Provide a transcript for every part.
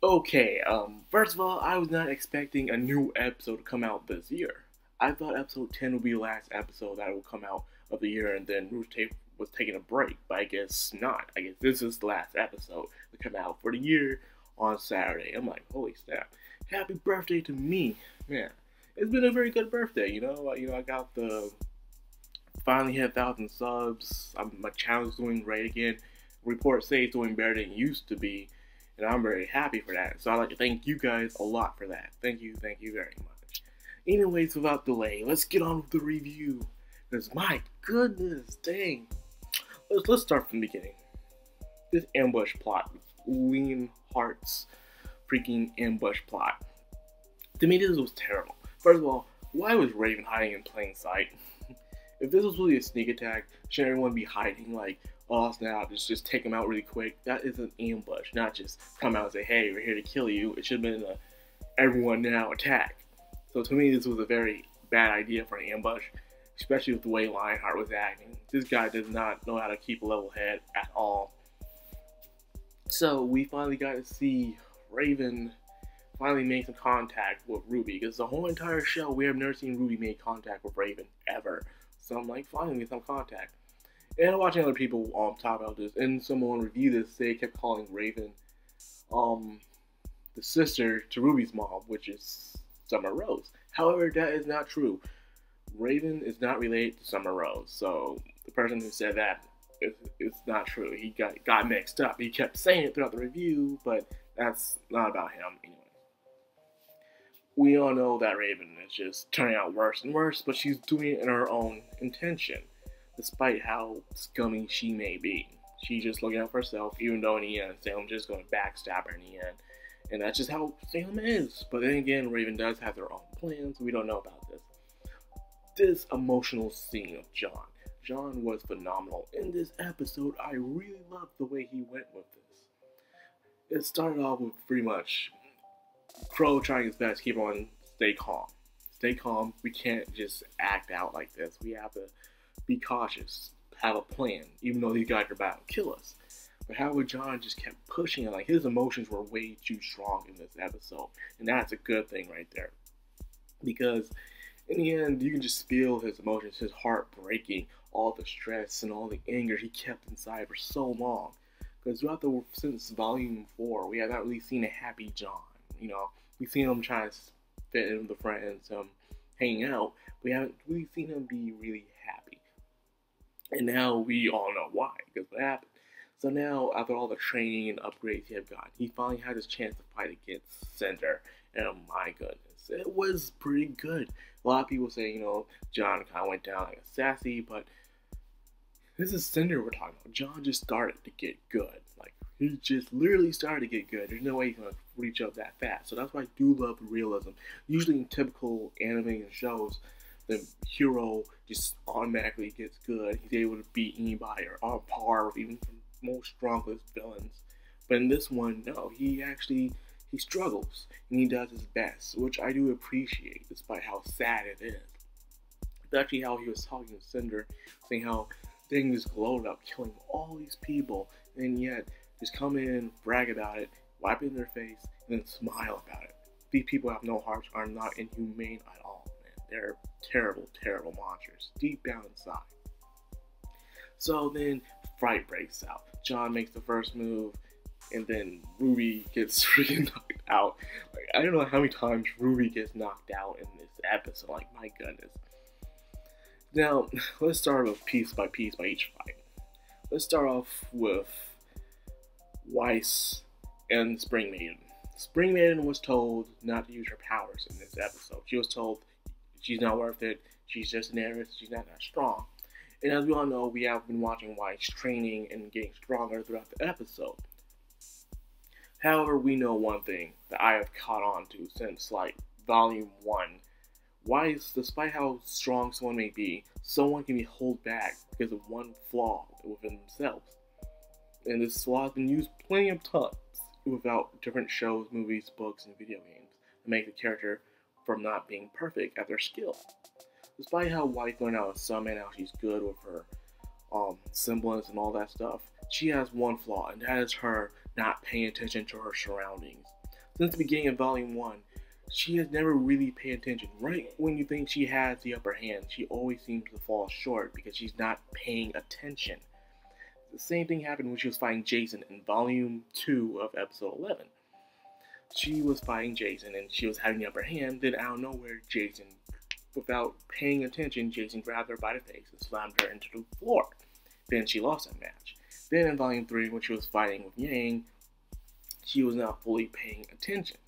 Okay, first of all, I was not expecting a new episode to come out this year. I thought episode 10 would be the last episode that would come out of the year, and then Rooster Tape was taking a break, but I guess not. I guess this is the last episode to come out for the year on Saturday. I'm like, holy snap. Happy birthday to me. Man, it's been a very good birthday, I got the finally hit 1,000 subs. My channel's doing great again. Reports say it's doing better than it used to be, and I'm very happy for that. So I'd like to thank you guys a lot for that. Thank you very much. Anyways, without delay, let's get on with the review. Because my goodness, dang. Let's start from the beginning. This ambush plot, Lean Heart's freaking ambush plot. To me, this was terrible. First of all, why was Raven hiding in plain sight? If this was really a sneak attack, shouldn't everyone be hiding like, oh snap, just take him out really quick? That is an ambush, not just come out and say, hey, we're here to kill you. It should have been a everyone now attack. So to me, this was a very bad idea for an ambush, especially with the way Lionheart was acting. This guy does not know how to keep a level head at all. So we finally got to see Raven finally make some contact with RWBY, because the whole entire show we have never seen RWBY make contact with Raven ever. So I'm like, finally some contact. And watching other people talk about this, and someone review this, they kept calling Raven the sister to RWBY's mom, which is Summer Rose. However, that is not true. Raven is not related to Summer Rose, so the person who said that it's not true. He got mixed up. He kept saying it throughout the review, but that's not about him anyway. We all know that Raven is just turning out worse and worse, but she's doing it in her own intention, despite how scummy she may be. She's just looking out for herself, even though in the end, Salem's just going to backstab her in the end. And that's just how Salem is. But then again, Raven does have their own plans. We don't know about this. This emotional scene of John. John was phenomenal. In this episode, I really loved the way he went with this. It started off with pretty much Crow trying his best to keep on stay calm. Stay calm. We can't just act out like this. We have to be cautious, have a plan, even though these guys are about to kill us. But however, John just kept pushing it. Like, his emotions were way too strong in this episode. And that's a good thing right there. Because in the end, you can just feel his emotions, his heart breaking, all the stress and all the anger he kept inside for so long. Because since Volume 4, we have not really seen a happy John. We've seen him trying to fit in with the friends, hanging out. We haven't really seen him be really happy. And now we all know why, because what happened. So now, after all the training and upgrades he had gotten, he finally had his chance to fight against Cinder. And oh my goodness, it was pretty good. A lot of people say, John kind of went down like a sassy, but this is Cinder we're talking about. John just started to get good. Like, he just literally started to get good. There's no way he's going to reach up that fast. So that's why I do love the realism. Usually in typical animated shows, the hero just automatically gets good. He's able to beat anybody or on par with even the most strongest villains. But in this one, no, he struggles and he does his best, which I do appreciate, despite how sad it is. It's actually how he was talking to Cinder, saying how things glowed up, killing all these people, and yet just come in, brag about it, wipe it in their face, and then smile about it. These people have no hearts, are not inhumane at all, man. They're terrible, terrible monsters, deep down inside. So then, fright breaks out. John makes the first move, and then RWBY gets freaking knocked out. Like, I don't know how many times RWBY gets knocked out in this episode. Like, my goodness. Now, let's start with piece by each fight. Let's start off with Weiss and Spring Maiden. Spring Maiden was told not to use her powers in this episode. She was told she's not worth it, she's just an heiress, she's not that strong. And as we all know, we have been watching Weiss training and getting stronger throughout the episode. However, we know one thing that I have caught on to since, like, Volume 1. Weiss, despite how strong someone may be, someone can be held back because of one flaw within themselves. And this flaw has been used plenty of times without different shows, movies, books, and video games to make the character from not being perfect at their skill. Despite how Weiss learned how to summon, how she's good with her semblance and all that stuff, she has one flaw, and that is her not paying attention to her surroundings. Since the beginning of Volume 1, she has never really paid attention. Right when you think she has the upper hand, she always seems to fall short because she's not paying attention. The same thing happened when she was fighting Jason in Volume 2 of Episode 11. She was fighting Jason and she was having the upper hand, then out of nowhere, Jason, without paying attention, Jason grabbed her by the face and slammed her into the floor. Then she lost that match. Then in Volume 3, when she was fighting with Yang, she was not fully paying attention.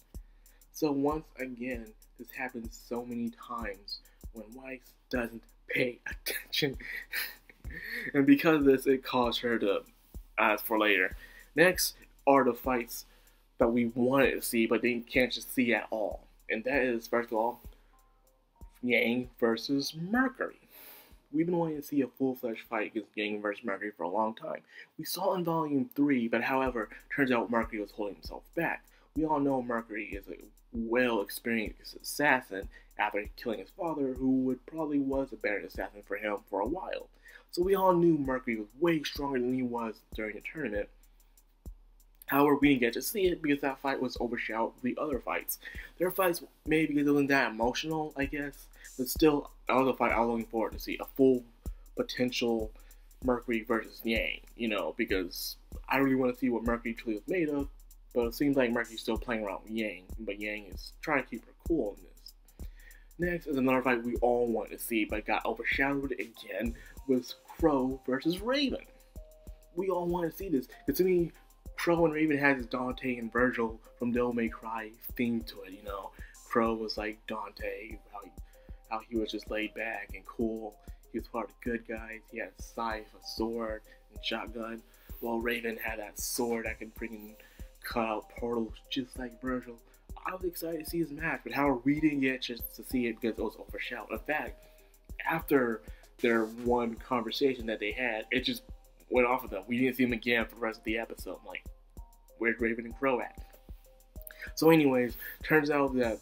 So once again, this happens so many times when Weiss doesn't pay attention. And because of this, it caused her to ask for later. Next are the fights that we wanted to see, but they can't just see at all. And that is, first of all, Yang versus Mercury. We've been wanting to see a full-fledged fight against Yang versus Mercury for a long time. We saw in Volume 3, but however, turns out Mercury was holding himself back. We all know Mercury is a well-experienced assassin after killing his father, who probably was a better assassin for him for a while. So we all knew Mercury was way stronger than he was during the tournament. However, we didn't get to see it because that fight was overshadowed with the other fights. Their fights, maybe because it wasn't that emotional, I guess. But still, that was a fight I was looking forward to see. A full potential Mercury versus Yang, because I really want to see what Mercury truly was made of. But it seems like Mercury's still playing around with Yang, but Yang is trying to keep her cool in this. Next is another fight we all wanted to see, but got overshadowed again, was Crow versus Raven. We all wanted to see this, because to me, Crow and Raven has this Dante and Virgil from Devil May Cry theme to it, Crow was like Dante, how he was just laid back and cool. He was part of the good guys. He had a scythe, a sword, and shotgun, while Raven had that sword that could freaking cut out portals just like Virgil. I was excited to see his match, but however, we didn't get just to see it because it was overshadowed. In fact, after their one conversation that they had, it just went off of them. We didn't see him again for the rest of the episode. I'm like, where's Raven and Crow at? So anyways, turns out that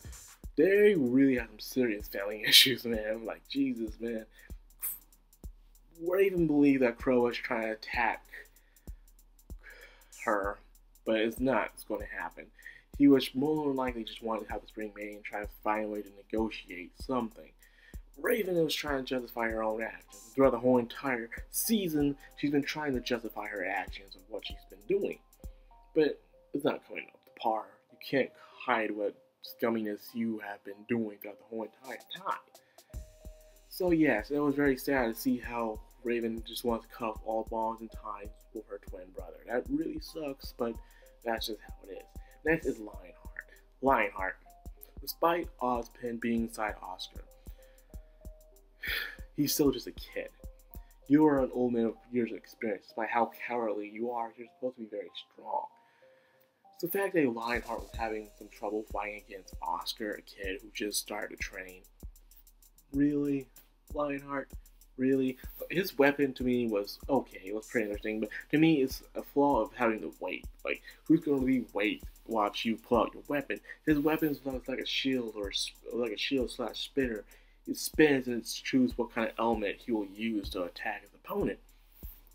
they really have some serious family issues, man. I'm like, Jesus, man. Raven believed that Crow was trying to attack her, but it's not going to happen. He was more than likely just wanted to have this ring made and try to find a way to negotiate something. Raven was trying to justify her own actions. Throughout the whole entire season, she's been trying to justify her actions of what she's been doing. But it's not coming up to par. You can't hide what scumminess you have been doing throughout the whole entire time. So yes, it was very sad to see how Raven just wants to cut off all bonds and ties with her twin brother. That really sucks, but that's just how it is. Next is Lionheart. Lionheart. Despite Ozpin being inside Oscar, he's still just a kid. You are an old man of years of experience. Despite how cowardly you are, you're supposed to be very strong. So the fact that Lionheart was having some trouble fighting against Oscar, a kid who just started to train. Really? Lionheart? Really? His weapon to me was okay, it was pretty interesting, but to me it's a flaw of having to wait. Like, who's going to really wait watch you pull out your weapon? His weapon is like a shield or like a shield / spinner. It spins and it chooses what kind of element he will use to attack his opponent.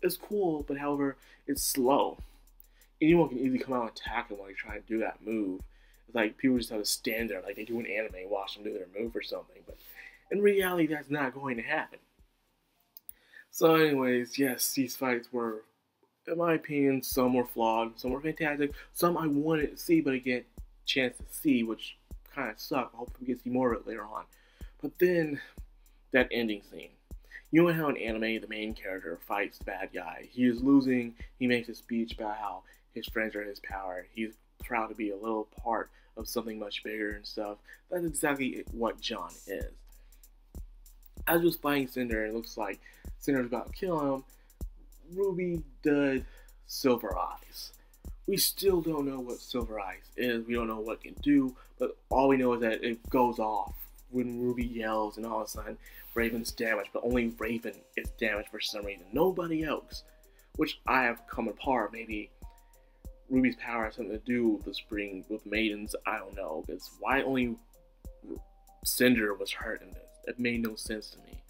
It's cool, but however, it's slow. Anyone can easily come out and attack him while you're trying to do that move. It's like people just have to stand there like they do in anime and watch them do their move or something. But in reality, that's not going to happen. So anyways, yes, these fights were, in my opinion, some were flawed, some were fantastic, some I wanted to see but I get a chance to see, which kind of sucked. Hopefully we get to see more of it later on. But then, that ending scene. You know how in anime the main character fights the bad guy. He is losing, he makes a speech about how his friends are his power. He's proud to be a little part of something much bigger and stuff. That's exactly what John is. As he was fighting Cinder, it looks like Cinder's about to kill him. RWBY does Silver Eyes. We still don't know what Silver Eyes is. We don't know what it can do, but all we know is that it goes off when RWBY yells and all of a sudden Raven's damaged, but only Raven is damaged for some reason. Nobody else. Which I have come apart. Maybe RWBY's power has something to do with the spring, with maidens. I don't know. Because why only Cinder was hurt in this? It made no sense to me.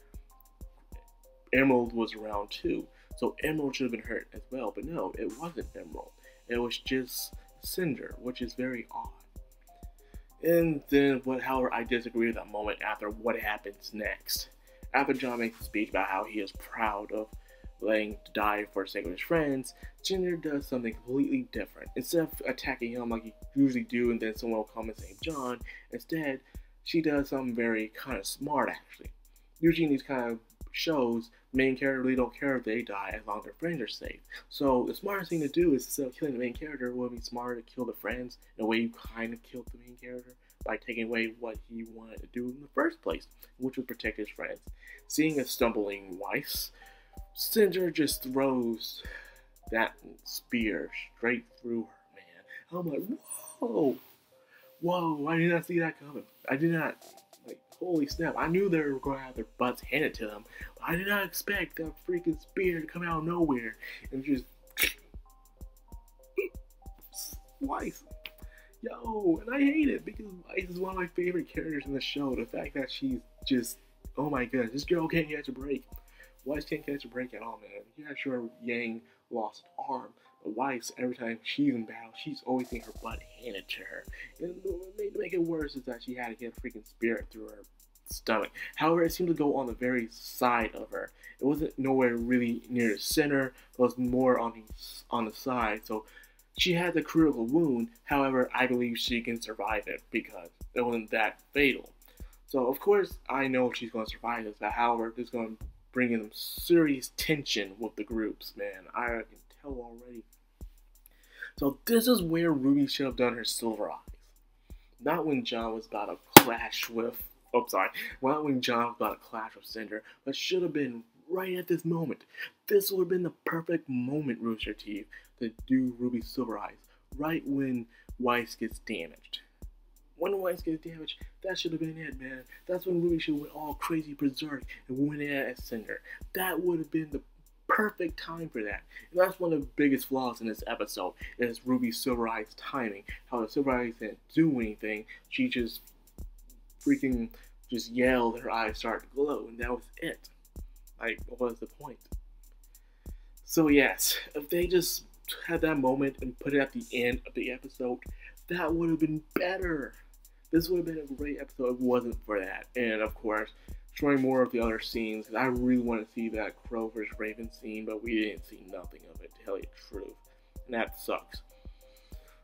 Emerald was around too. So Emerald should have been hurt as well. But no, it wasn't Emerald. It was just Cinder, which is very odd. And then, however, I disagree with that moment after what happens next. After John makes a speech about how he is proud of letting to die for the sake of his friends, Ginger does something completely different. Instead of attacking him like you usually do and then someone will come and save John, instead, she does something very kind of smart actually. Usually in these kind of shows, main characters really don't care if they die as long as their friends are safe. So the smartest thing to do is, instead of killing the main character, it would be smarter to kill the friends in a way you kind of killed the main character by taking away what he wanted to do in the first place, which was protect his friends. Seeing a stumbling Weiss, Cinder just throws that spear straight through her, man. I'm like, whoa! Whoa, I did not see that coming. I did not, holy snap. I knew they were going to have their butts handed to them. But I did not expect that freaking spear to come out of nowhere and just Weiss. Yo, and I hate it because Weiss is one of my favorite characters in the show. The fact that she's just, oh my goodness, this girl can't catch a break. Weiss can't catch a break at all, man. Yeah, sure, Yang lost an arm, but Weiss, every time she's in battle, she's always getting her butt handed to her. And what made make it worse is that she had to get a freaking spear through her stomach. However, it seemed to go on the very side of her. It wasn't nowhere really near the center, it was more on the side, so she had the critical wound. However, I believe she can survive it because it wasn't that fatal. So, of course, I know she's going to survive this, but however, this is going to bring in some serious tension with the groups, man. I can tell already. So, this is where Ruby should have done her silver eyes. Not when John was about to clash with... Oh, sorry. Not when John was about to clash with Cinder, but should have been right at this moment. This would have been the perfect moment, Rooster Teeth, to do Ruby's silver eyes. Right when Weiss gets damaged. When Weiss gets damaged, that should have been it, man. That's when Ruby should have went all crazy berserk and went at Cinder. That would have been the perfect time for that. And that's one of the biggest flaws in this episode, is Ruby's silver eyes timing. How the silver eyes didn't do anything. She just freaking just yelled and her eyes started to glow, and that was it. Like, what was the point? So yes, if they just had that moment and put it at the end of the episode, that would have been better. This would have been a great episode if it wasn't for that. And of course, showing more of the other scenes. And I really want to see that Crow vs. Raven scene, but we didn't see nothing of it, to tell you the truth. And that sucks.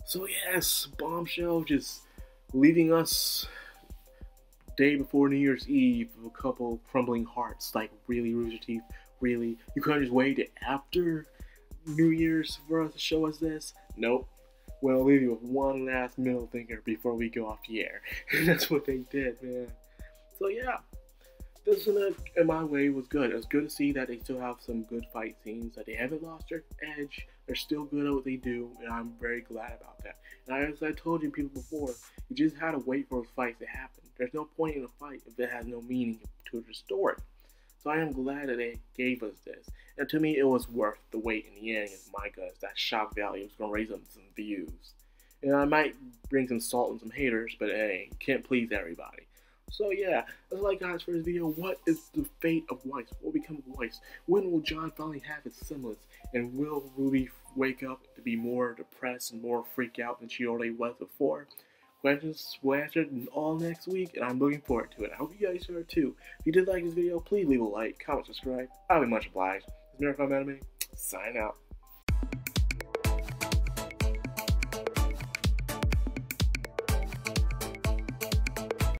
So yes, Bombshell just leaving us day before New Year's Eve with a couple crumbling hearts. Like, really, Rooster Teeth? Really? You couldn't just wait till after New Year's for us to show us this? Nope. We'll leave you with one last middle finger before we go off the air. And that's what they did, man. So yeah, this one, in my way, was good. It was good to see that they still have some good fight scenes, that they haven't lost their edge. They're still good at what they do, and I'm very glad about that. And as I told you people before, you just had to wait for those fights to happen. There's no point in a fight if it has no meaning to the story. So I am glad that they gave us this. And to me, it was worth the wait in the end. And my goodness, that shock value is going to raise up some views. And I might bring some salt and some haters, but hey, can't please everybody. So yeah, that's all I got for this video. What is the fate of Weiss? What will become of Weiss? When will John finally have his semblance? And will Ruby wake up to be more depressed and more freaked out than she already was before? Questions will answer all next week, and I'm looking forward to it. I hope you guys are too. If you did like this video, please leave a like, comment, subscribe. I'll be much obliged. This is Miracle Anime. Sign out.